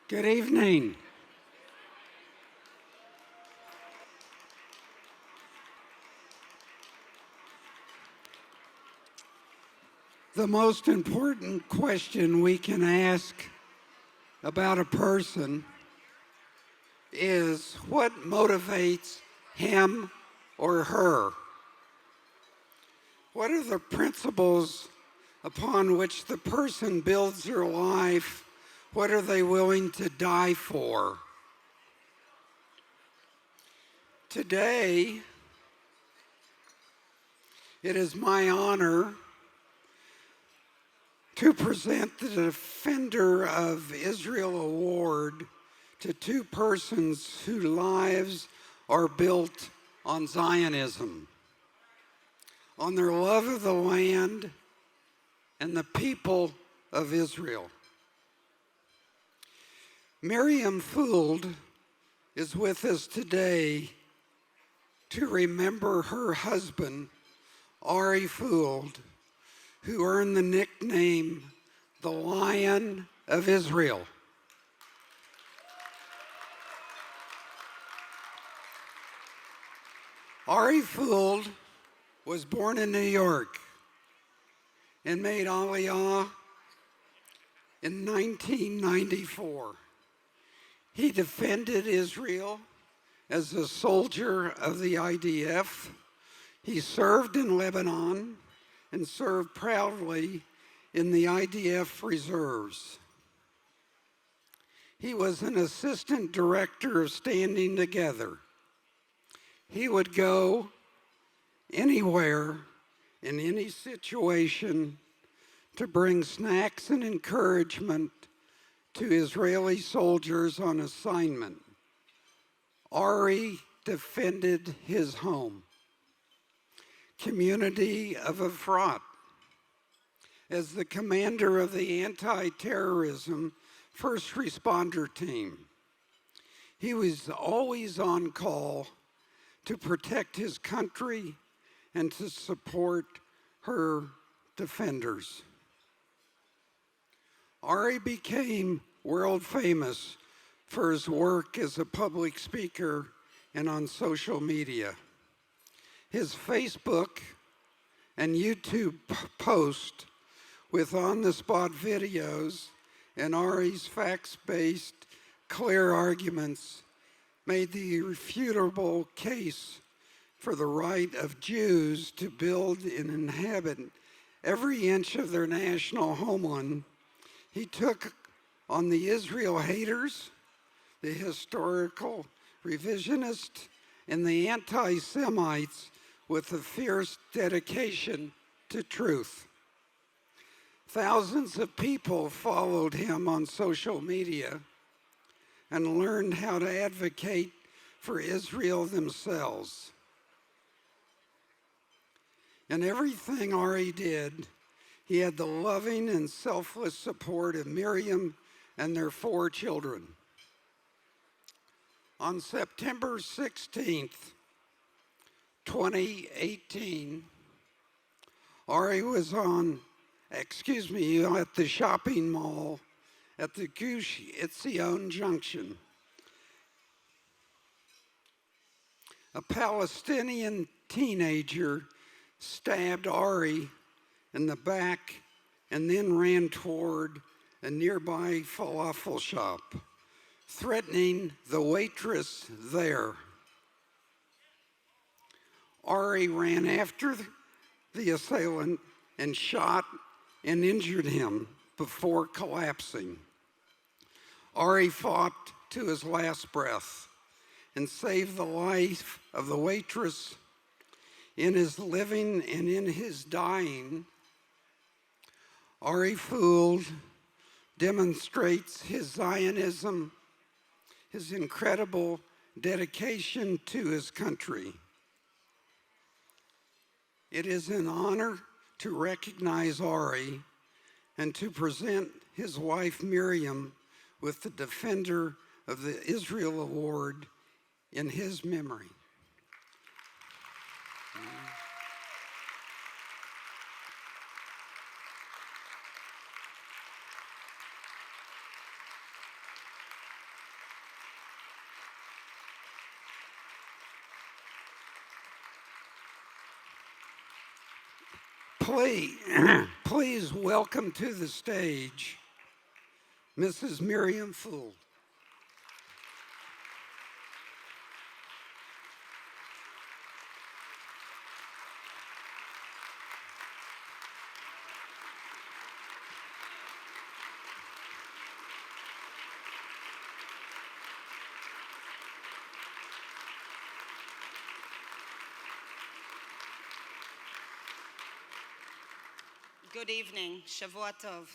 Good evening. The most important question we can ask about a person is what motivates him or her? What are the principles upon which the person builds their life? What are they willing to die for? Today, it is my honor to present the Defender of Israel Award to two persons whose lives are built on Zionism, on their love of the land and the people of Israel. Miriam Fuld is with us today to remember her husband, Ari Fuld, who earned the nickname the Lion of Israel. Ari Fuld was born in New York and made Aliyah in 1994. He defended Israel as a soldier of the IDF. He served in Lebanon and served proudly in the IDF reserves. He was an assistant director of Standing Together. He would go anywhere in any situation to bring snacks and encouragement to Israeli soldiers on assignment. Ari defended his home, community of Efrat, as the commander of the anti-terrorism first responder team. He was always on call to protect his country and to support her defenders. Ari became world famous for his work as a public speaker and on social media. His Facebook and YouTube post with on-the-spot videos and Ari's facts-based, clear arguments made the irrefutable case for the right of Jews to build and inhabit every inch of their national homeland. He took on the Israel haters, the historical revisionists, and the anti-Semites with a fierce dedication to truth. Thousands of people followed him on social media and learned how to advocate for Israel themselves. In everything Ari did, he had the loving and selfless support of Miriam and their 4 children. On September 16th, 2018, Ari was at the shopping mall at the Gush Etzion Junction. A Palestinian teenager stabbed Ari in the back and then ran toward a nearby falafel shop, threatening the waitress there. Ari ran after the assailant and shot and injured him before collapsing. Ari fought to his last breath and saved the life of the waitress. In his living and in his dying, Ari Fuld demonstrates his Zionism, his incredible dedication to his country. It is an honor to recognize Ari and to present his wife Miriam with the Defender of the Israel Award in his memory. Please welcome to the stage Mrs. Miriam Fuld. Good evening, Shavua Tov.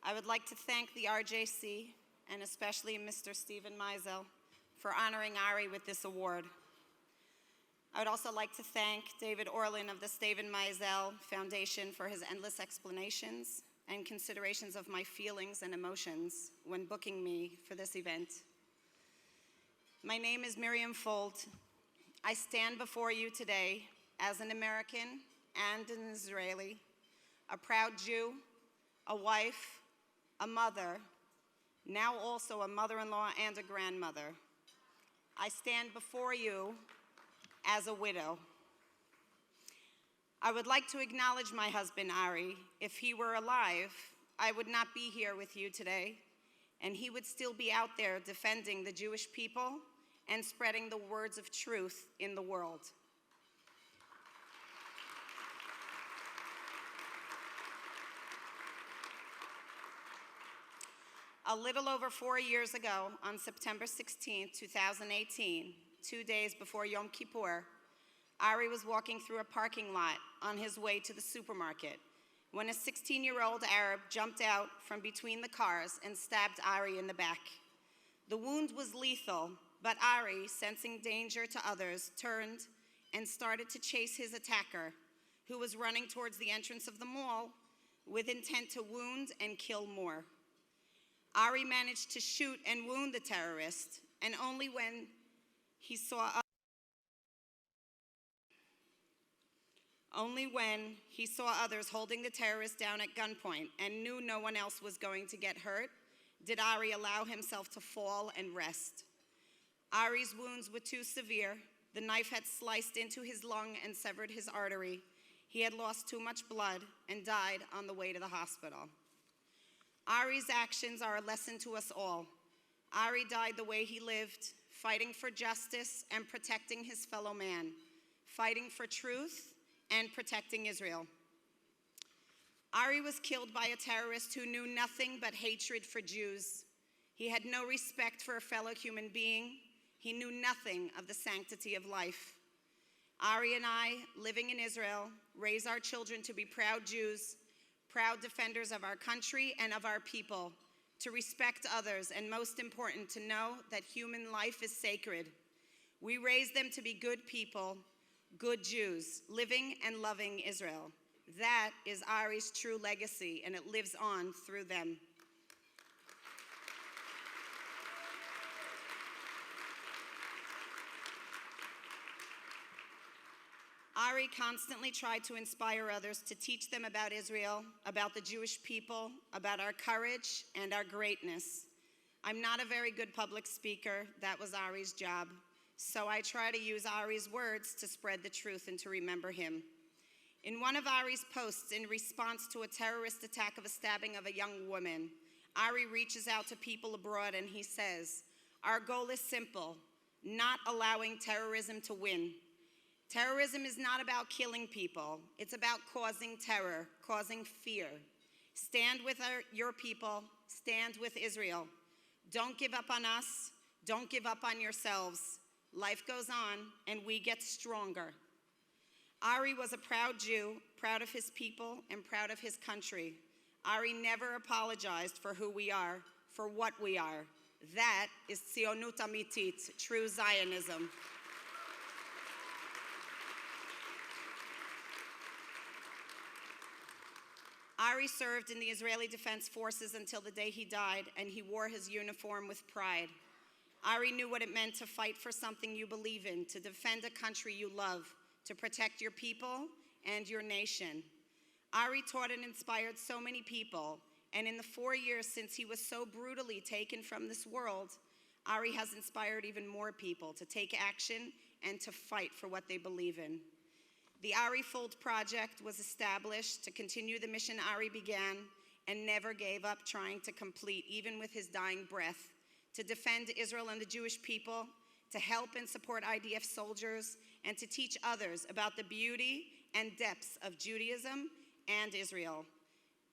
I would like to thank the RJC and especially Mr. Stephen Mizel for honoring Ari with this award. I would also like to thank David Orlin of the Stephen Mizel Foundation for his endless explanations and considerations of my feelings and emotions when booking me for this event. My name is Miriam Fuld. I stand before you today as an American and an Israeli, a proud Jew, a wife, a mother, now also a mother-in-law and a grandmother. I stand before you as a widow. I would like to acknowledge my husband, Ari. If he were alive, I would not be here with you today, and he would still be out there defending the Jewish people and spreading the words of truth in the world. A little over 4 years ago, on September 16, 2018, 2 days before Yom Kippur, Ari was walking through a parking lot on his way to the supermarket when a 16-year-old Arab jumped out from between the cars and stabbed Ari in the back. The wound was lethal, but Ari, sensing danger to others, turned and started to chase his attacker, who was running towards the entrance of the mall with intent to wound and kill more. Ari managed to shoot and wound the terrorist, and only when he saw others holding the terrorist down at gunpoint and knew no one else was going to get hurt, did Ari allow himself to fall and rest. Ari's wounds were too severe. The knife had sliced into his lung and severed his artery. He had lost too much blood and died on the way to the hospital. Ari's actions are a lesson to us all. Ari died the way he lived, fighting for justice and protecting his fellow man, fighting for truth and protecting Israel. Ari was killed by a terrorist who knew nothing but hatred for Jews. He had no respect for a fellow human being. He knew nothing of the sanctity of life. Ari and I, living in Israel, raise our children to be proud Jews, proud defenders of our country and of our people, to respect others, and most important, to know that human life is sacred. We raise them to be good people, good Jews, living and loving Israel. That is Ari's true legacy, and it lives on through them. Ari constantly tried to inspire others to teach them about Israel, about the Jewish people, about our courage and our greatness. I'm not a very good public speaker. That was Ari's job. So I try to use Ari's words to spread the truth and to remember him. In one of Ari's posts in response to a terrorist attack of a stabbing of a young woman, Ari reaches out to people abroad and he says, "Our goal is simple, not allowing terrorism to win. Terrorism is not about killing people. It's about causing terror, causing fear. Stand with your people. Stand with Israel. Don't give up on us. Don't give up on yourselves. Life goes on, and we get stronger." Ari was a proud Jew, proud of his people, and proud of his country. Ari never apologized for who we are, for what we are. That is Tzionut Amitit, true Zionism. Ari served in the Israeli Defense Forces until the day he died, and he wore his uniform with pride. Ari knew what it meant to fight for something you believe in, to defend a country you love, to protect your people and your nation. Ari taught and inspired so many people, and in the 4 years since he was so brutally taken from this world, Ari has inspired even more people to take action and to fight for what they believe in. The Ari Fuld project was established to continue the mission Ari began and never gave up trying to complete, even with his dying breath, to defend Israel and the Jewish people, to help and support IDF soldiers, and to teach others about the beauty and depths of Judaism and Israel.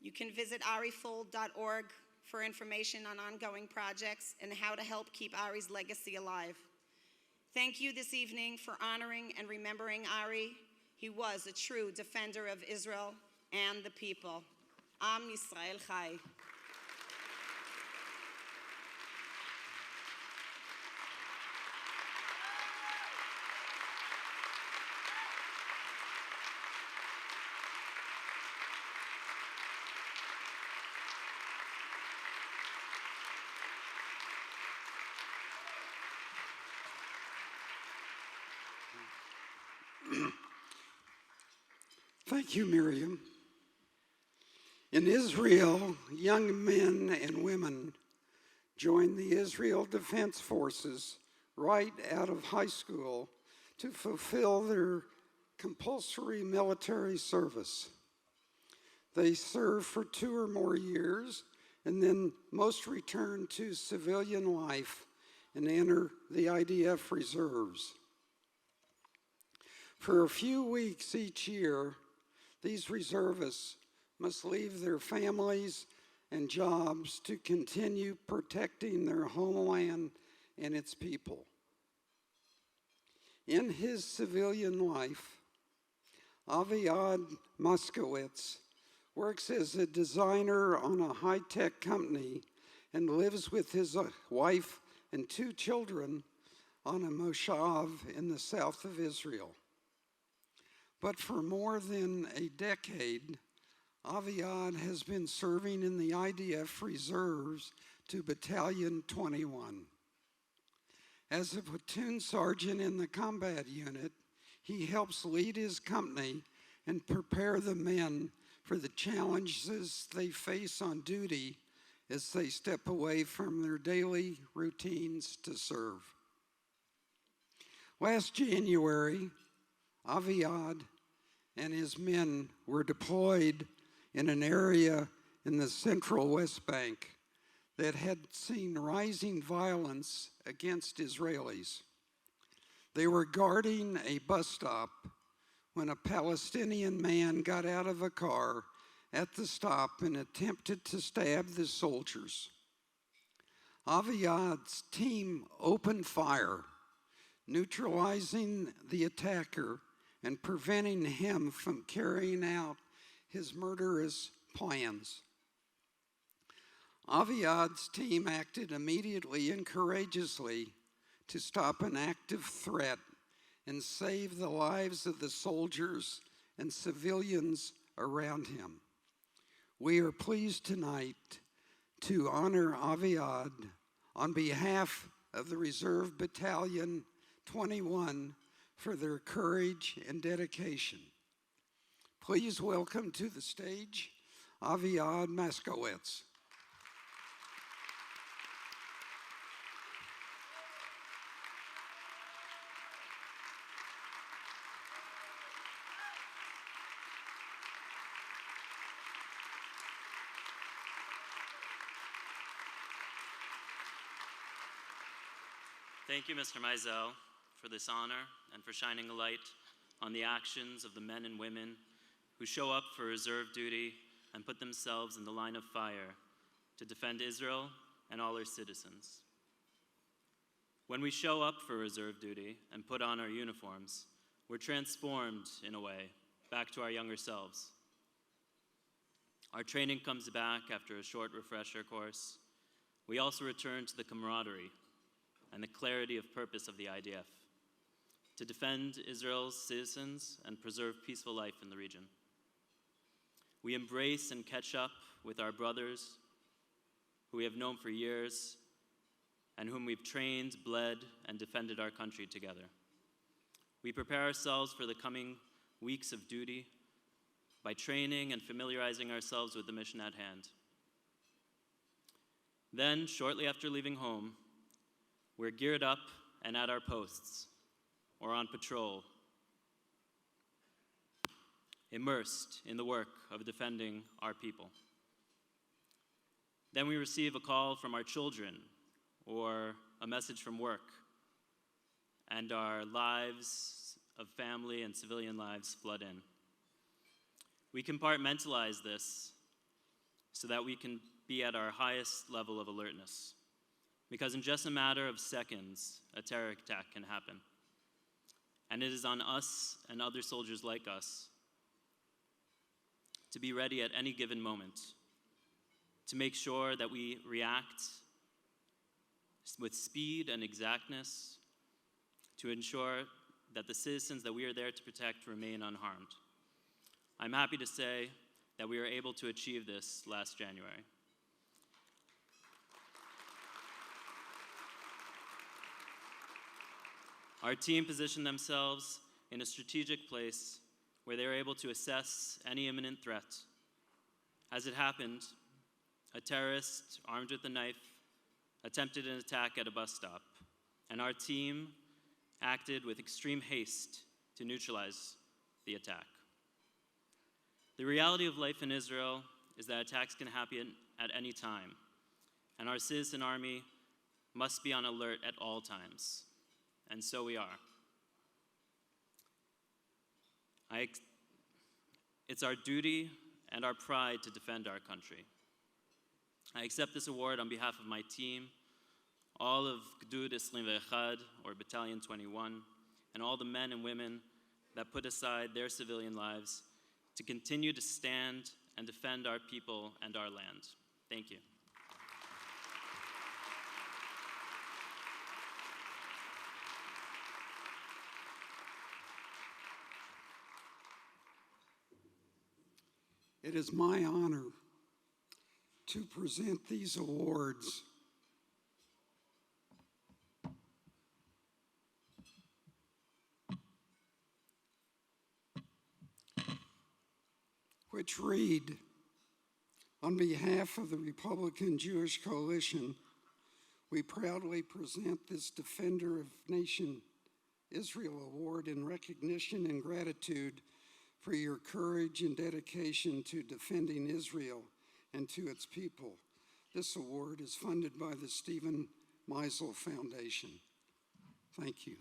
You can visit arifuld.org for information on ongoing projects and how to help keep Ari's legacy alive. Thank you this evening for honoring and remembering Ari. He was a true defender of Israel and the people. Am Yisrael Chai. Thank you, Miriam. In Israel, young men and women joined the Israel Defense Forces right out of high school to fulfill their compulsory military service. They serve for 2 or more years, and then most return to civilian life and enter the IDF reserves. For a few weeks each year, these reservists must leave their families and jobs to continue protecting their homeland and its people. In his civilian life, Avi-ad Maskowitz works as a designer on a high-tech company and lives with his wife and 2 children on a moshav in the south of Israel. But for more than a decade, Avi-ad has been serving in the IDF reserves to Battalion 21. As a platoon sergeant in the combat unit, he helps lead his company and prepare the men for the challenges they face on duty as they step away from their daily routines to serve. Last January, Avi-ad and his men were deployed in an area in the central West Bank that had seen rising violence against Israelis. They were guarding a bus stop when a Palestinian man got out of a car at the stop and attempted to stab the soldiers. Avi-ad's team opened fire, neutralizing the attacker and preventing him from carrying out his murderous plans. Avi-ad's team acted immediately and courageously to stop an active threat and save the lives of the soldiers and civilians around him. We are pleased tonight to honor Avi-ad on behalf of the Reserve Battalion 21 for their courage and dedication. Please welcome to the stage Avi-ad Maskowitz. Thank you, Mr. Mizel, for this honor and for shining a light on the actions of the men and women who show up for reserve duty and put themselves in the line of fire to defend Israel and all her citizens. When we show up for reserve duty and put on our uniforms, we're transformed, in a way, back to our younger selves. Our training comes back after a short refresher course. We also return to the camaraderie and the clarity of purpose of the IDF, to defend Israel's citizens and preserve peaceful life in the region. We embrace and catch up with our brothers who we have known for years and whom we've trained, bled, and defended our country together. We prepare ourselves for the coming weeks of duty by training and familiarizing ourselves with the mission at hand. Then, shortly after leaving home, we're geared up and at our posts, or on patrol. immersed in the work of defending our people. Then we receive a call from our children or a message from work, and our lives of family and civilian lives flood in. We compartmentalize this so that we can be at our highest level of alertness, because in just a matter of seconds, a terror attack can happen. And it is on us and other soldiers like us to be ready at any given moment, to make sure that we react with speed and exactness to ensure that the citizens that we are there to protect remain unharmed. I'm happy to say that we were able to achieve this last January. Our team positioned themselves in a strategic place where they were able to assess any imminent threat. As it happened, a terrorist armed with a knife attempted an attack at a bus stop, and our team acted with extreme haste to neutralize the attack. The reality of life in Israel is that attacks can happen at any time, and our citizen army must be on alert at all times, and so we are. It's our duty and our pride to defend our country. I accept this award on behalf of my team, all of Gdud 21, or Battalion 21, and all the men and women that put aside their civilian lives to continue to stand and defend our people and our land. Thank you. It is my honor to present these awards which read, on behalf of the Republican Jewish Coalition, we proudly present this Defender of Nation Israel Award in recognition and gratitude for your courage and dedication to defending Israel and to its people. This award is funded by the Stephen Mizel Foundation. Thank you.